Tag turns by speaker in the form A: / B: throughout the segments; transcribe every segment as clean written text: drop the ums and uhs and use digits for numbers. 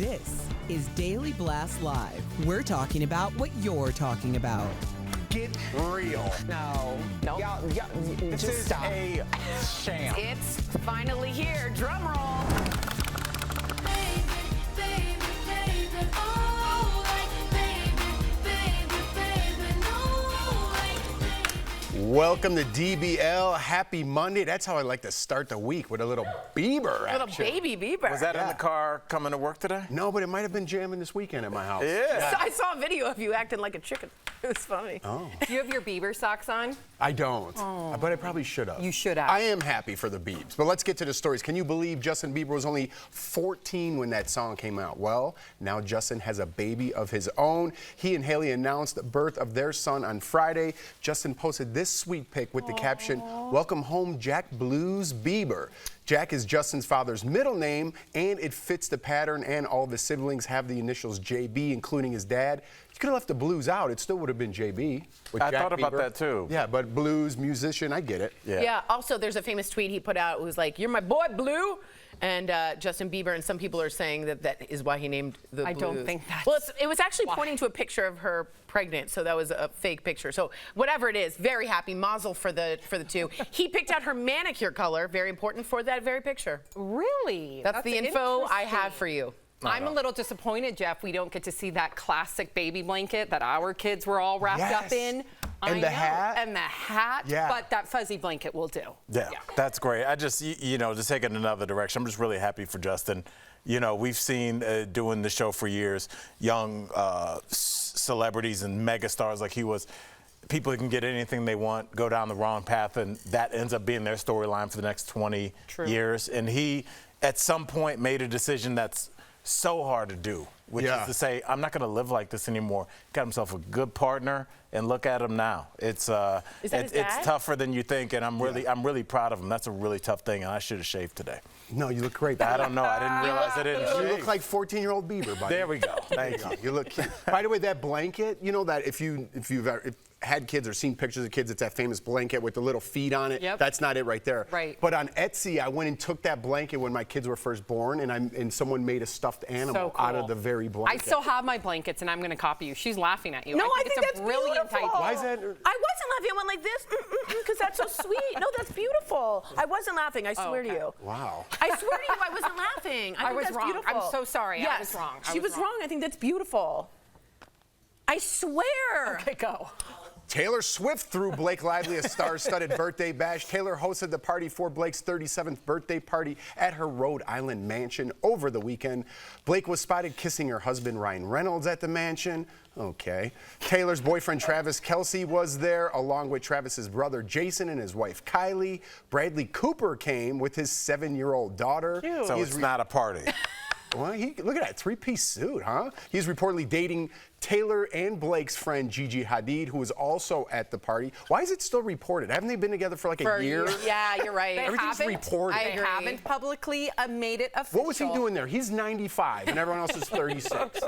A: This is Daily Blast Live. We're talking about what you're talking about.
B: Get real.
C: No.
B: This
C: Just
B: is
C: stop.
B: a sham.
C: It's finally here. Drum roll.
B: Welcome to DBL. Happy Monday. That's how I like to start the week, with a little Bieber action.
C: Little baby Bieber.
D: Was that in the car coming to work today?
B: No, but it might have been jamming this weekend at my house.
D: Yeah.
C: I saw a video of you acting like a chicken. It was funny.
B: Oh.
E: Do you have your Bieber socks on?
B: I don't, but I probably should have.
E: You should have.
B: I am happy for the Biebs, but let's get to the stories. Can you believe Justin Bieber was only 14 when that song came out? Well, now Justin has a baby of his own. He and Hailey announced the birth of their son on Friday. Justin posted this sweet pic with the caption, "Welcome home, Jack Blues Bieber." Jack is Justin's father's middle name, and it fits the pattern, and all of his siblings have the initials JB, including his dad. You could have left the blues out. It still would have been JB. With
D: I
B: Jack
D: thought about
B: Bieber.
D: that too.
B: Yeah, but blues, musician, I get it.
C: Yeah. Also, there's a famous tweet he put out. It was like, "You're my boy, Blue." And Justin Bieber, and some people are saying that is why he named the
E: I
C: Blues.
E: don't think that's
C: Well, it was actually
E: why.
C: pointing to a picture of her pregnant, so that was a fake picture. So whatever it is, very happy. Mazel for the two. He picked out her manicure color, very important for that very picture.
E: Really?
C: That's the info I have for you.
E: I'm a little disappointed, Jeff. We don't get to see that classic baby blanket that our kids were all wrapped up in.
B: And the hat.
E: And the hat.
B: Yeah.
E: But that fuzzy blanket will do.
D: Yeah, that's great. I just, just take it another direction. I'm just really happy for Justin. You know, we've seen doing the show for years, young celebrities and megastars like he was. People can get anything they want, go down the wrong path, and that ends up being their storyline for the next 20 years. And he, at some point, made a decision that's so hard to do, which is to say, I'm not going to live like this anymore. Got himself a good partner, and look at him now. It's tougher than you think, and I'm really proud of him. That's a really tough thing, and I should have shaved today.
B: No, you look great.
D: I don't know. I didn't realize I didn't shave.
B: You look like 14-year-old Bieber, buddy.
D: There we go. Thank you.
B: You look cute. By the way, that blanket, you know that if you've had kids or seen pictures of kids, it's that famous blanket with the little feet on it.
E: Yep.
B: That's not it right there.
E: Right.
B: But on Etsy, I went and took that blanket when my kids were first born, and someone made a stuffed animal
E: So cool.
B: out of the very blanket.
E: I still have my blankets, and I'm going to copy you. She's laughing at you.
C: No, I think
E: it's
C: that's
E: a brilliant
C: beautiful.
E: idea.
B: Why is that?
C: I wasn't laughing. I went like this, because that's so sweet. No, that's beautiful. I wasn't laughing. I swear to you.
B: Wow.
C: I swear to you, I wasn't laughing. I think
E: was
C: that's
E: wrong.
C: beautiful.
E: I'm so sorry.
C: Yes.
E: I was wrong.
C: She was wrong. I think that's beautiful. I swear.
E: Okay, go.
B: Taylor Swift threw Blake Lively a star-studded birthday bash. Taylor hosted the party for Blake's 37th birthday party at her Rhode Island mansion over the weekend. Blake was spotted kissing her husband Ryan Reynolds at the mansion. Okay. Taylor's boyfriend Travis Kelce was there, along with Travis's brother Jason and his wife Kylie. Bradley Cooper came with his 7-year-old daughter.
D: So it's not a party.
B: Well, look at that three-piece suit, huh? He's reportedly dating Taylor and Blake's friend Gigi Hadid, who was also at the party. Why is it still reported? Haven't they been together for like a year?
C: Yeah, you're right.
B: Everything's reported.
C: I
E: They
C: agree.
E: haven't publicly made it official.
B: What was he doing there? He's 95 and everyone else is 36.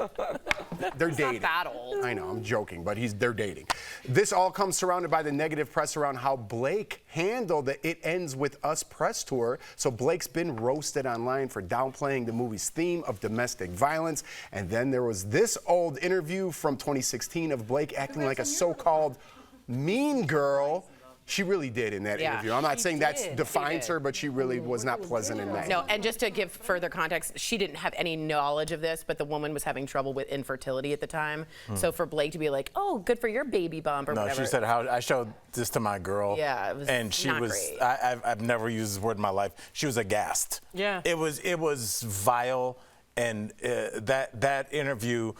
B: They're dating.
E: Not that old.
B: I know, I'm joking, but they're dating. This all comes surrounded by the negative press around how Blake handled the It Ends With Us press tour. So Blake's been roasted online for downplaying the movie's theme of domestic violence. And then there was this old interview from 2016 of Blake acting like a so-called mean girl. She really did in that interview. I'm not saying that defines her, but she really was not pleasant in that.
C: No, and just to give further context, she didn't have any knowledge of this, but the woman was having trouble with infertility at the time. So for Blake to be like, "Oh, good for your baby bump," or
D: No,
C: whatever.
D: she said, "How I showed this to my girl."
C: Yeah, it was
D: and she
C: not
D: was.
C: great.
D: I've never used this word in my life. She was aghast.
E: Yeah.
D: It was vile, and that interview.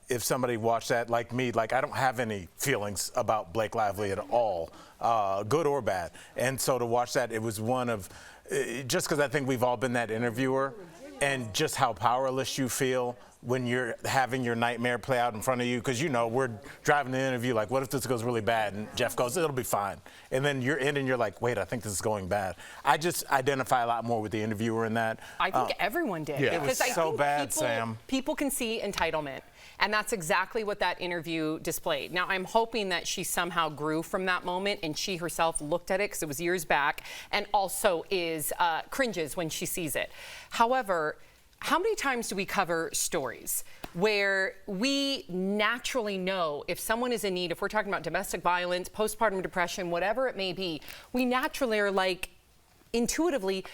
D: If somebody watched that like me, like I don't have any feelings about Blake Lively at all, good or bad. And so to watch that, it was one of, just because I think we've all been that interviewer, and just how powerless you feel when you're having your nightmare play out in front of you, because we're driving the interview like, what if this goes really bad? And Jeff goes, it'll be fine. And then you're in and you're like, wait, I think this is going bad. I just identify a lot more with the interviewer in that.
E: I think everyone did.
B: Yeah.
D: It was
E: Because I
D: so
E: think
D: bad, Sam.
E: People can see entitlement. And that's exactly what that interview displayed. Now, I'm hoping that she somehow grew from that moment and she herself looked at it, because it was years back, and also cringes when she sees it. However, how many times do we cover stories where we naturally know if someone is in need, if we're talking about domestic violence, postpartum depression, whatever it may be, we naturally are like, intuitively,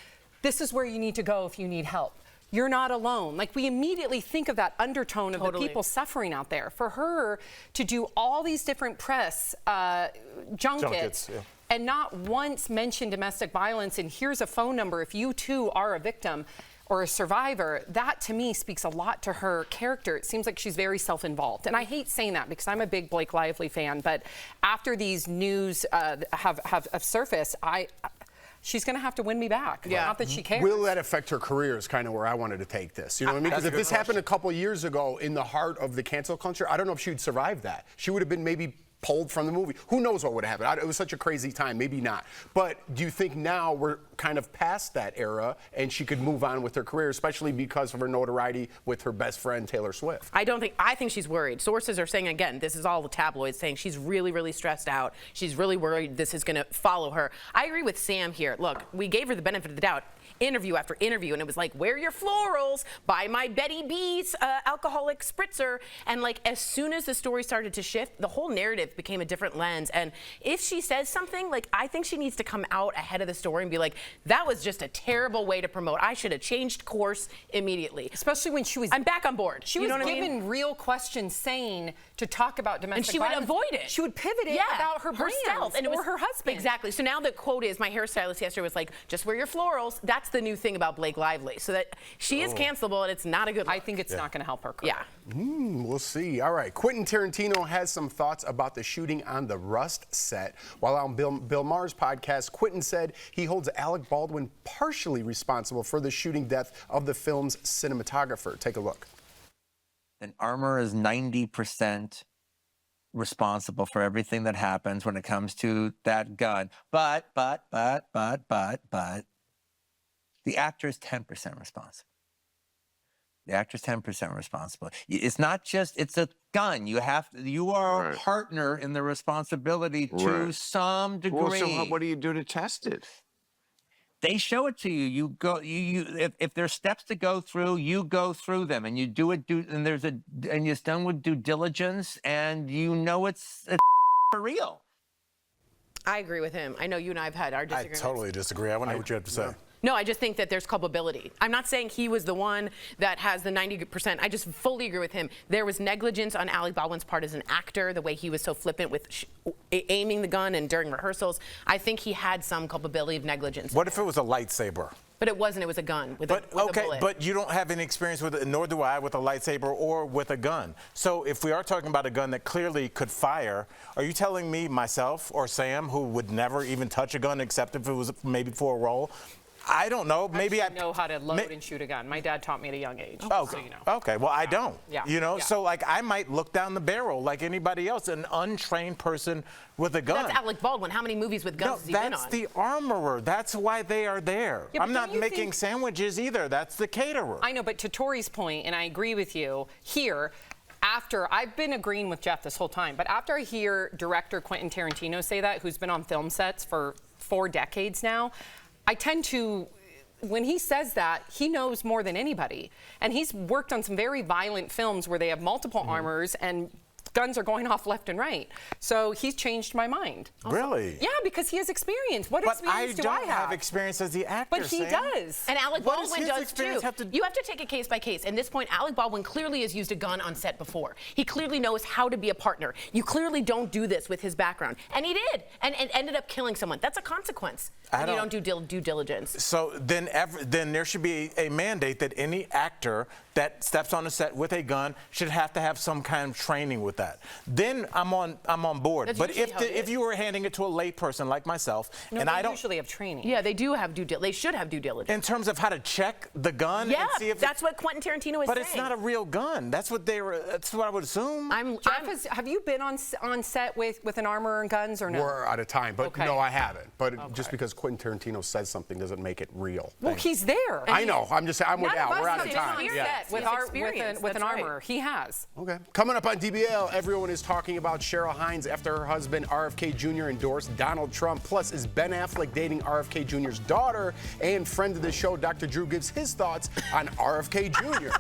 E: this is where you need to go if you need help. You're not alone. Like, we immediately think of that undertone of the people suffering out there. For her to do all these different press junkets
D: yeah.
E: and not once mention domestic violence and here's a phone number if you too are a victim or a survivor, that to me speaks a lot to her character. It seems like she's very self-involved. And I hate saying that because I'm a big Blake Lively fan, but after these news have surfaced, she's going to have to win me back.
C: Yeah.
E: Not that she cares.
B: Will that affect her career is kind of where I wanted to take this. You know what I mean? Because if this happened a couple years ago in the heart of the cancel culture, I don't know if she'd survive that. She would have been maybe pulled from the movie. Who knows what would have happened? It was such a crazy time. Maybe not. But do you think now we're kind of past that era and she could move on with her career, especially because of her notoriety with her best friend, Taylor Swift?
C: I think she's worried. Sources are saying, again, this is all the tabloids saying she's really, really stressed out. She's really worried this is going to follow her. I agree with Sam here. Look, we gave her the benefit of the doubt. Interview after interview, and it was like, wear your florals, buy my Betty B's alcoholic spritzer. And like, as soon as the story started to shift, the whole narrative became a different lens. And if she says something, like, I think she needs to come out ahead of the story and be like, that was just a terrible way to promote. I should have changed course immediately.
E: Especially when she was...
C: I'm back on board.
E: She was given real questions saying to talk about domestic violence.
C: And she would avoid it.
E: She would pivot it about her
C: herself and
E: her husband.
C: Exactly. So now the quote is, my hairstylist yesterday was like, just wear your florals. That's the new thing about Blake Lively. So that she is cancelable and it's not a good look.
E: I think it's not going to help her career.
C: Yeah.
B: We'll see. All right. Quentin Tarantino has some thoughts about the shooting on the Rust set. While on Bill Maher's podcast, Quentin said he holds Alec Baldwin partially responsible for the shooting death of the film's cinematographer. Take a look.
F: An armor is 90% responsible for everything that happens when it comes to that gun. But, the actor is 10% responsible. The actor's 10% responsible. It's not just, it's a gun. You are a partner in the responsibility to some degree.
G: Well, so what do you do to test it?
F: They show it to you. You go. If there's steps to go through, you go through them, and you do it. And it's done with due diligence, and you know it's for real.
C: I agree with him. I know you and I have had our disagreements.
D: I totally disagree. I want to hear what you have to say.
C: No, I just think that there's culpability. I'm not saying he was the one that has the 90%. I just fully agree with him. There was negligence on Alec Baldwin's part as an actor, the way he was so flippant with aiming the gun and during rehearsals. I think he had some culpability of negligence.
D: What if it was a lightsaber?
C: But it wasn't. It was a gun with a bullet.
D: But you don't have any experience with it, nor do I, with a lightsaber or with a gun. So if we are talking about a gun that clearly could fire, are you telling me, myself or Sam, who would never even touch a gun except if it was maybe for a role? I don't know. Maybe I
E: know how to load and shoot a gun. My dad taught me at a young age.
D: Okay.
E: So you know.
D: Okay. Well, I don't.
E: Yeah.
D: You know.
E: Yeah.
D: So like, I might look down the barrel like anybody else, an untrained person with a gun.
C: That's Alec Baldwin. How many movies with guns has he been on?
D: That's the armorer. That's why they are there.
E: Yeah,
D: I'm not making sandwiches either. That's the caterer.
E: I know, but to Tori's point, and I agree with you here. I've been agreeing with Jeff this whole time, but after I hear director Quentin Tarantino say that, who's been on film sets for 4 decades now, I tend to. When he says that, he knows more than anybody. And he's worked on some very violent films where they have multiple armors and guns are going off left and right. So he's changed my mind.
D: Really?
E: Yeah, because he has experience. What experience do I have?
D: But I don't have experience as the actor,
E: But he does.
C: And Alec
D: What does
C: Baldwin
D: his
C: does
D: experience
C: too.
D: have to-
C: You have to take it case by case. At this point, Alec Baldwin clearly has used a gun on set before. He clearly knows how to be a partner. You clearly don't do this with his background. And he did. And ended up killing someone. That's a consequence. And you don't do due diligence.
D: So then there should be a mandate that any actor that steps on a set with a gun should have to have some kind of training with that. Then I'm on board.
C: That's
D: but
C: usually
D: if you were handing it to a lay person like myself,
E: No,
D: and
E: they
D: I don't
E: usually have training.
C: Yeah, they do have they should have due diligence.
D: in terms of how to check the gun
C: Yeah,
D: and see if
C: that's what Quentin Tarantino is saying.
D: But it's not a real gun. That's what I would assume.
E: Jeff, have you been on set with an armor and guns or no?
B: We're out of time, but
E: Okay.
B: no, I haven't. But just because Quentin Tarantino says something doesn't make it real.
E: Well, he's there.
B: I know. I'm with
E: None of
B: Al.
E: us
B: We're out
E: have
B: of
E: been
B: time.
E: on
B: Yeah.
E: set with
C: Yes, experience.
E: an
C: That's right.
E: armor. He has.
B: Okay. Coming up on DBL, everyone is talking about Cheryl Hines after her husband RFK Jr. endorsed Donald Trump. Plus, is Ben Affleck dating RFK Jr.'s daughter? And friend of the show, Dr. Drew, gives his thoughts on RFK Jr.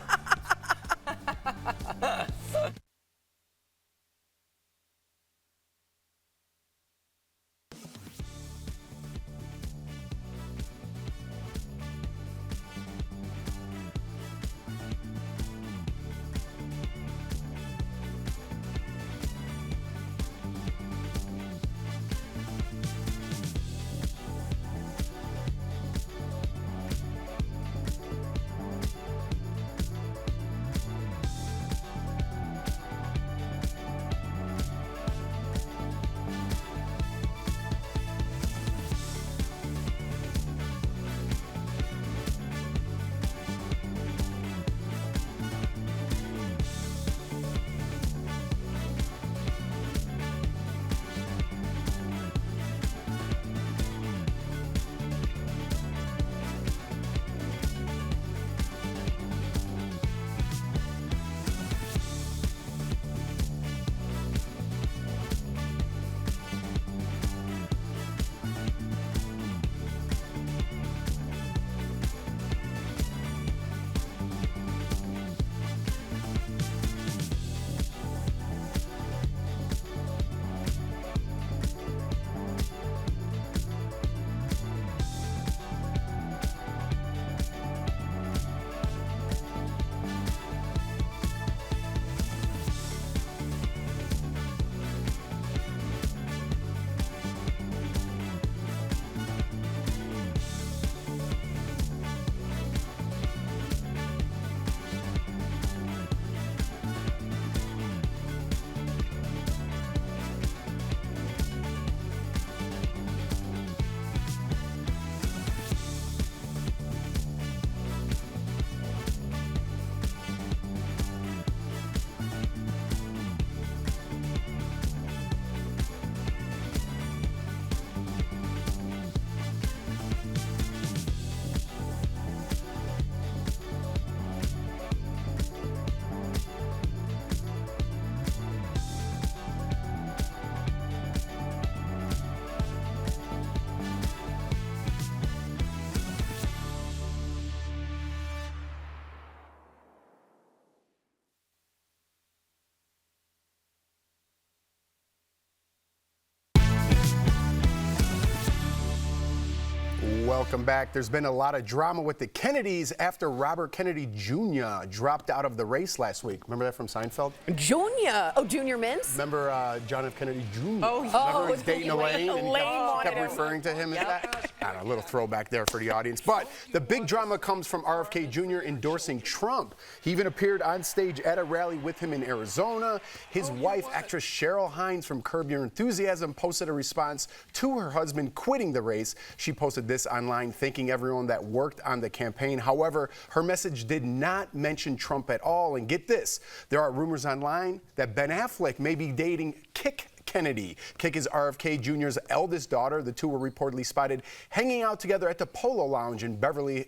B: Welcome back. There's been a lot of drama with the Kennedys after Robert Kennedy Jr. dropped out of the race last week. Remember that from Seinfeld?
C: Junior. Oh, Junior Mintz?
B: Remember John F. Kennedy Jr.?
C: Oh,
B: Remember he's dating Elaine and he kept
C: him.
B: referring to him as that? I don't know, a little throwback there for the audience. But the big drama comes from RFK Jr. endorsing Trump. He even appeared on stage at a rally with him in Arizona. His wife, actress Cheryl Hines from Curb Your Enthusiasm, posted a response to her husband quitting the race. She posted this online, thanking everyone that worked on the campaign. However, her message did not mention Trump at all. And get this, there are rumors online that Ben Affleck may be dating Kik Kennedy. Kik is RFK Jr.'s eldest daughter. The two were reportedly spotted hanging out together at the Polo Lounge in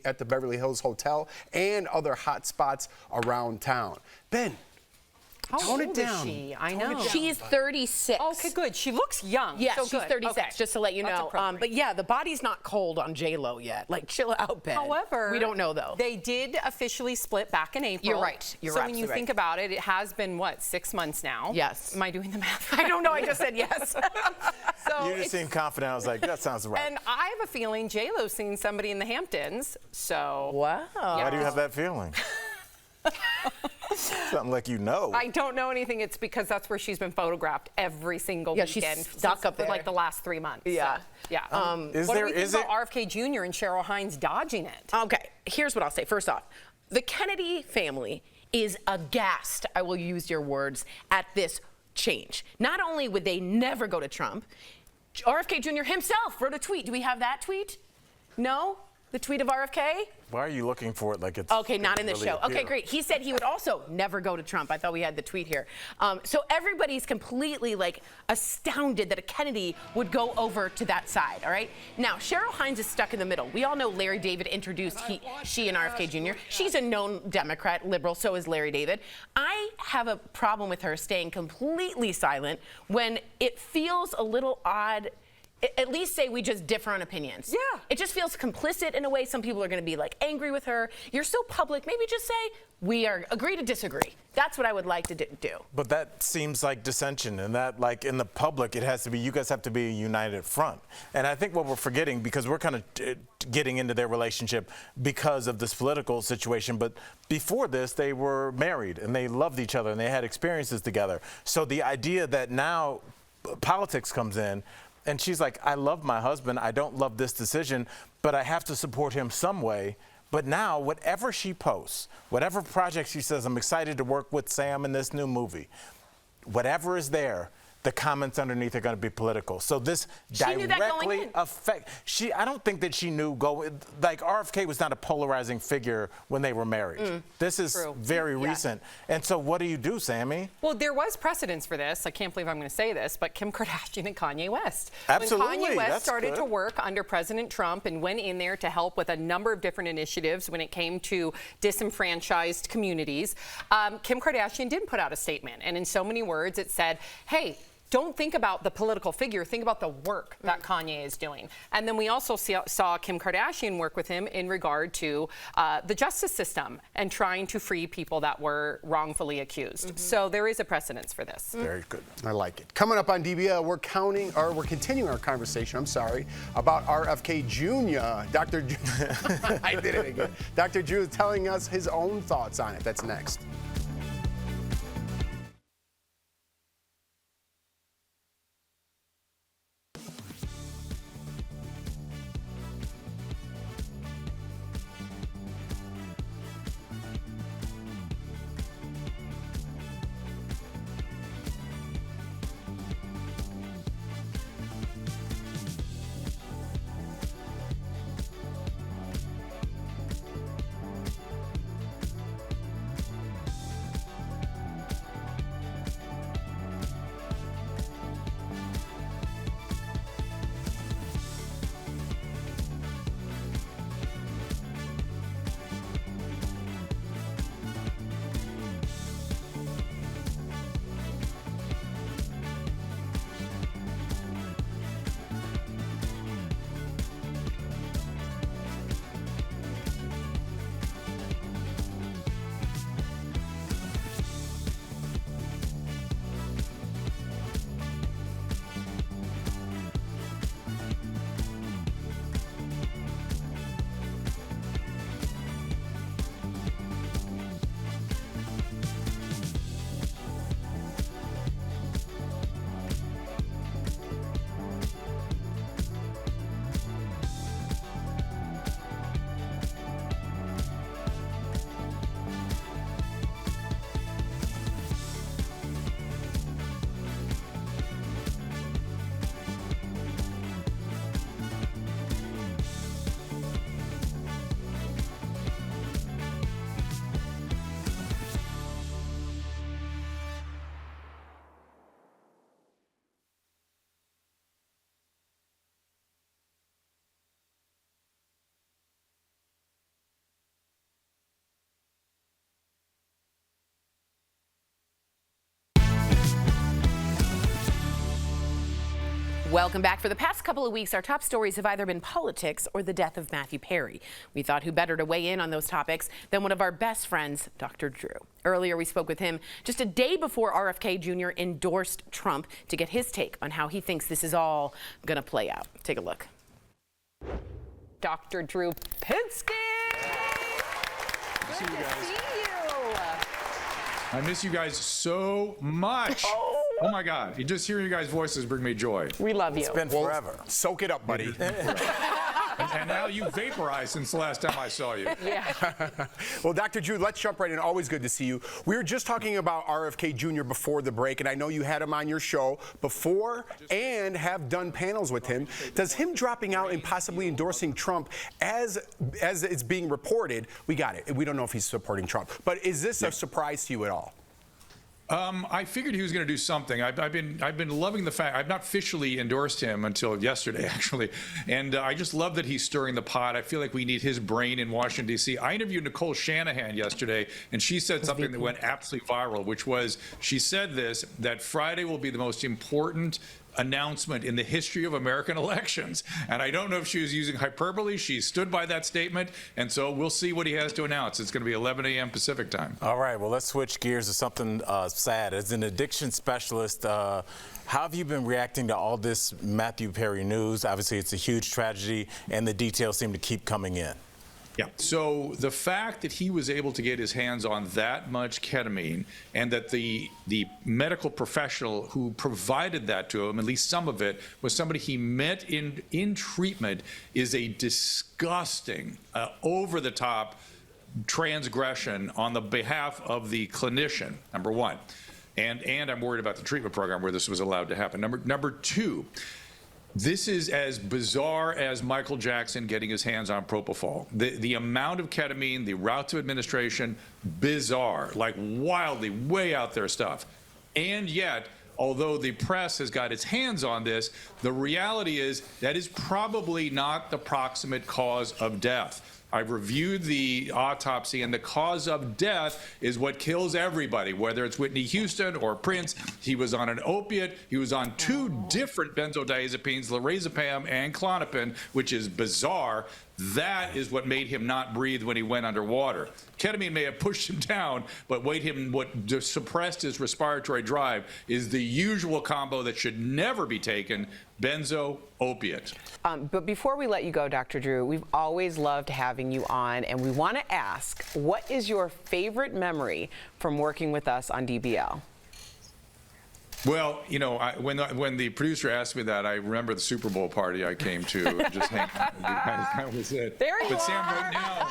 B: at the Beverly Hills Hotel and other hot spots around town. Ben, tone it down.
E: I know.
C: She's 36.
E: Okay, good. She looks young.
C: Yeah,
E: so
C: she's
E: good.
C: 36,
E: Okay.
C: just to let you
E: That's
C: know.
E: appropriate.
C: But yeah, the body's not cold on J-Lo yet. Like, chill out, Ben.
E: However,
C: we don't know, though.
E: They did officially split back in April.
C: You're right. You're
E: so
C: absolutely
E: when you think about it, it has been, what, 6 months now?
C: Yes.
E: Am I doing the math?
C: I don't know. I just said yes.
E: So
D: You just seem confident. I was like, that sounds right.
E: And I have a feeling J-Lo's seen somebody in the Hamptons, so...
C: Wow.
D: Why do you have that feeling? Something like you know.
E: I don't know anything. It's because that's where she's been photographed every single
C: Yeah, she's
E: weekend.
C: stuck up
E: for
C: there.
E: like the last 3 months.
C: Yeah.
E: So, yeah.
D: Is
E: what
D: there-
E: do we think
D: is
E: about
D: it-
E: RFK Jr. and Cheryl Hines dodging it?
C: Okay, here's what I'll say. First off, the Kennedy family is aghast, I will use your words, at this change. Not only would they never go to Trump, RFK Jr. himself wrote a tweet. Do we have that tweet? No? the tweet of RFK?
D: Why are you looking for it like it's
C: Okay, not in the
D: really
C: show.
D: appear?
C: Okay, great. He said he would also never go to Trump. I thought we had the tweet here. So everybody's completely like astounded that a Kennedy would go over to that side, all right? Now, Cheryl Hines is stuck in the middle. We all know Larry David introduced she and RFK Jr. She's a known Democrat, liberal, so is Larry David. I have a problem with her staying completely silent when it feels a little odd. At least say we just differ on opinions.
E: Yeah.
C: It just feels complicit in a way. Some people are going to be like angry with her. You're so public. Maybe just say we agree to disagree. That's what I would like to do.
D: But that seems like dissension, and that, like, in the public, it has to be, you guys have to be a united front. And I think what we're forgetting, because we're kind of getting into their relationship because of this political situation, but before this, they were married, and they loved each other, and they had experiences together. So the idea that now politics comes in, and she's like, I love my husband, I don't love this decision, but I have to support him some way. But now, whatever she posts, whatever project she says, I'm excited to work with Sam in this new movie, whatever is there, the comments underneath are going to be political. So this directly affects. I don't think that she knew. Like RFK was not a polarizing figure when they were married. This is very recent. And so what do you do, Sammy?
E: Well, there was precedence for this. I can't believe I'm going to say this, but Kim Kardashian and Kanye West.
D: Absolutely.
E: When Kanye West started to work under President Trump and went in there to help with a number of different initiatives when it came to disenfranchised communities, Kim Kardashian did put out a statement. And in so many words, it said, hey, don't think about the political figure, think about the work that Kanye is doing. And then we also saw Kim Kardashian work with him in regard to the justice system and trying to free people that were wrongfully accused. So there is a precedence for this.
D: Very good.
B: I like it. Coming up on DBL, we're continuing our conversation, about RFK Jr. Dr. Drew, I did it again. Dr. Drew is telling us his own thoughts on it. That's next.
C: Welcome back. For the past couple of weeks, our top stories have either been politics or the death of Matthew Perry. We thought who better to weigh in on those topics than one of our best friends, Dr. Drew. Earlier, we spoke with him just a day before RFK Jr. endorsed Trump to get his take on how he thinks this is all going to play out. Take a look.
E: Dr. Drew Pinsky.
H: Good to see you. I miss you guys so much. Oh my God. Just hearing you guys' voices bring me joy.
E: We love you.
D: It's been forever.
B: Soak it up, buddy.
H: and now you vaporized since the last time I saw you.
B: Well, Dr. Drew, let's jump right in. Always good to see you. We were just talking about RFK Jr. before the break, and I know you had him on your show before and have done panels with him. Does him dropping out and possibly endorsing Trump, as it's being reported, we got it. We don't know if he's supporting Trump, but is this a surprise to you at all?
H: I figured he was going to do something. I've been loving the fact I've not officially endorsed him until yesterday, actually, and I just love that he's stirring the pot. I feel like we need his brain in Washington D.C. I interviewed Nicole Shanahan yesterday, and she said something that went absolutely viral, which was she said this, that Friday will be the most important announcement in the history of American elections. And I don't know if she was using hyperbole. She stood by that statement. And so we'll see what he has to announce. It's going to be 11 a.m. Pacific time.
D: All right, well, let's switch gears to something sad. As an addiction specialist, how have you been reacting to all this Matthew Perry news? Obviously, it's a huge tragedy, and the details seem to keep coming in.
H: Yeah. So the fact that he was able to get his hands on that much ketamine, and that the medical professional who provided that to him, at least some of it, was somebody he met in treatment, is a disgusting, over-the-top transgression on the behalf of the clinician, number one. And I'm worried about the treatment program where this was allowed to happen. Number two, this is as bizarre as Michael Jackson getting his hands on propofol. The amount of ketamine, the routes of administration, bizarre, like wildly way out there stuff. And yet, although the press has got its hands on this, the reality is that is probably not the proximate cause of death. I've reviewed the autopsy, and the cause of death is what kills everybody, whether it's Whitney Houston or Prince. He was on an opiate. He was on two different benzodiazepines, lorazepam and Klonopin, which is bizarre. That is what made him not breathe when he went underwater. Ketamine may have pushed him down, but what suppressed his respiratory drive is the usual combo that should never be taken, benzo, opiate.
I: But before we let you go, Dr. Drew, we've always loved having you on, and we want to ask, what is your favorite memory from working with us on DBL?
H: Well, you know, when the producer asked me that, I remember the Super Bowl party I came to. Just hang out with you guys. That was it.
I: There you
H: but Sam,
I: are.
H: right now,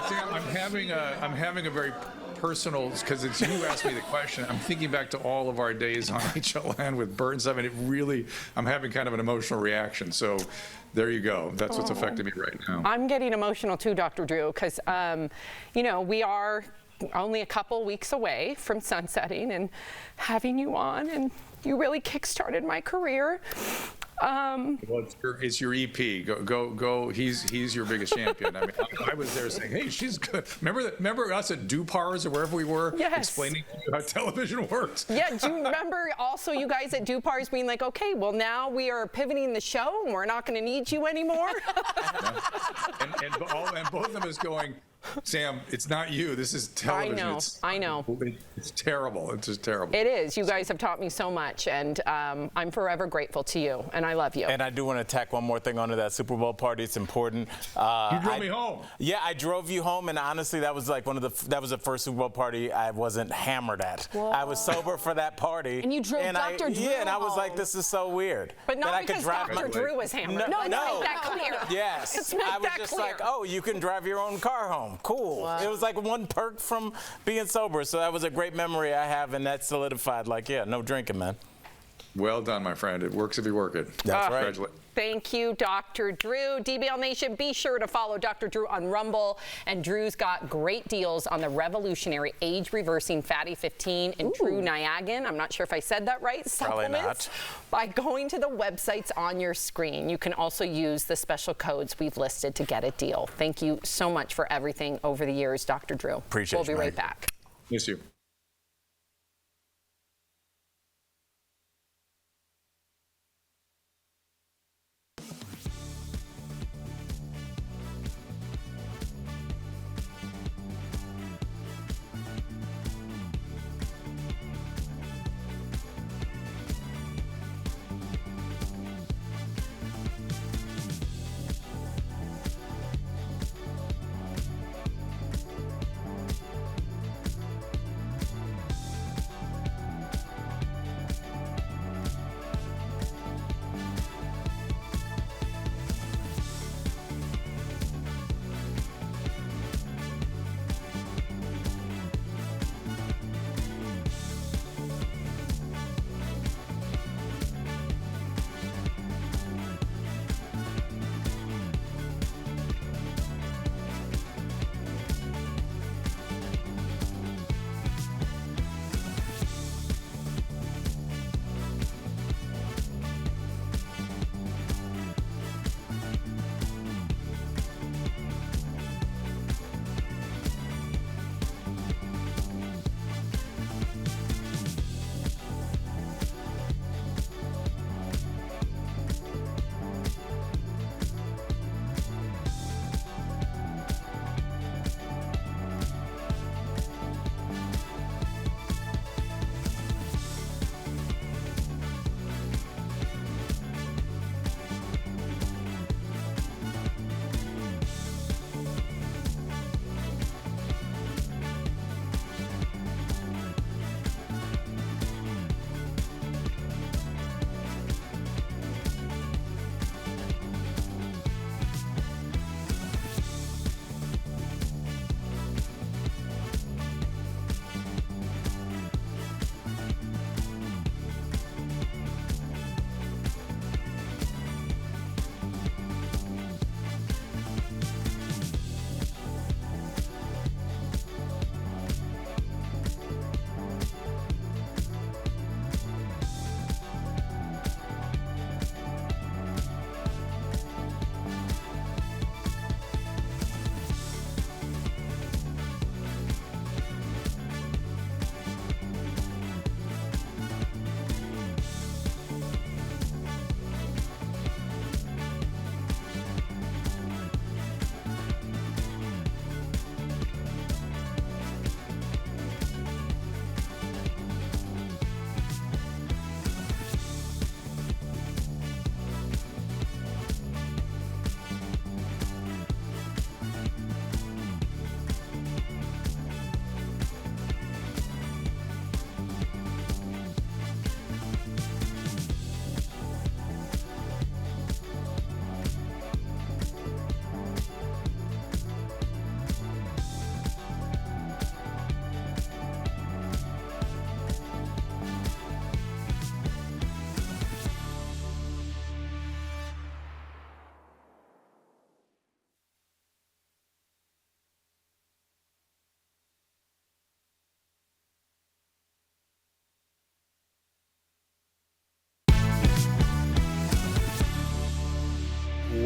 H: Sam, I'm having a very personal, because it's you asked me the question. I'm thinking back to all of our days on HLN with Bert and stuff, and it really, I'm having kind of an emotional reaction. So there you go. That's what's affecting me right now.
E: I'm getting emotional too, Dr. Drew, because, you know, we are only a couple weeks away from sunsetting and having you on, and you really kick-started my career.
H: Well, it's your EP. Go. He's your biggest champion. I mean, I was there saying, "Hey, she's good." Remember us at Dupars or wherever we were, explaining to you how television works.
E: Yeah. Do you remember also you guys at Dupars being like, "Okay, well now we are pivoting the show, and we're not going to need you anymore."
H: and both of us going, Sam, it's not you. This is television.
E: I know.
H: It's terrible. It's just terrible.
E: It is. You guys have taught me so much, and I'm forever grateful to you, and I love you.
D: And I do want to tack one more thing onto that Super Bowl party. It's important.
H: You drove me home.
D: Yeah, I drove you home, and honestly, that was like that was the first Super Bowl party I wasn't hammered at.
E: Whoa.
D: I was sober for that party.
E: And you drove Dr. Drew
D: Yeah, and I was
E: home.
D: like, this is so weird.
E: But not
D: that
E: because Dr. Drew was hammered.
D: No.
E: Let's make that clear.
D: Yes.
E: Let's make
D: I was
E: that
D: just
E: clear.
D: like, oh, you can drive your own car home. Cool.
E: Wow.
D: It was like one perk from being sober. So that was a great memory I have, and that solidified, like, yeah, no drinking, man.
H: Well done, my friend. It works if you work it.
D: That's right.
H: Congratulations.
E: Thank you, Dr. Drew. DBL Nation, be sure to follow Dr. Drew on Rumble. And Drew's got great deals on the revolutionary age-reversing Fatty 15 and True Niagen. I'm not sure if I said that right.
D: Probably
E: Supplements.
D: not.
E: By going to the websites on your screen, you can also use the special codes we've listed to get a deal. Thank you so much for everything over the years, Dr. Drew.
D: Appreciate
E: you. We'll be right
D: Mike.
E: back.
H: Miss you.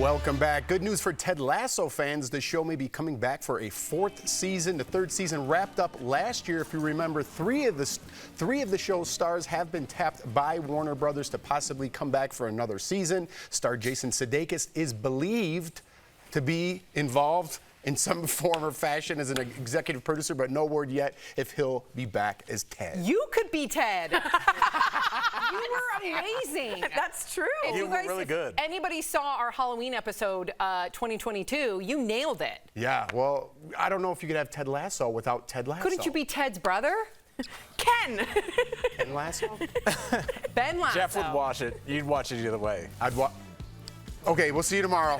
B: Welcome back. Good news for Ted Lasso fans. The show may be coming back for a 4th season. The 3rd season wrapped up last year. If you remember, three of the show's stars have been tapped by Warner Brothers to possibly come back for another season. Star Jason Sudeikis is believed to be involved in some form or fashion as an executive producer, but no word yet if he'll be back as Ted.
E: You could be Ted. You were amazing.
C: That's true.
E: If
D: You were really good.
E: Anybody saw our Halloween episode 2022, you nailed it.
B: Yeah, well, I don't know if you could have Ted Lasso without Ted Lasso.
E: Couldn't you be Ted's brother?
C: Ken.
B: Ken Lasso?
E: Ben Lasso.
D: Jeff would watch it. You'd watch it either way.
B: Okay, we'll see you tomorrow.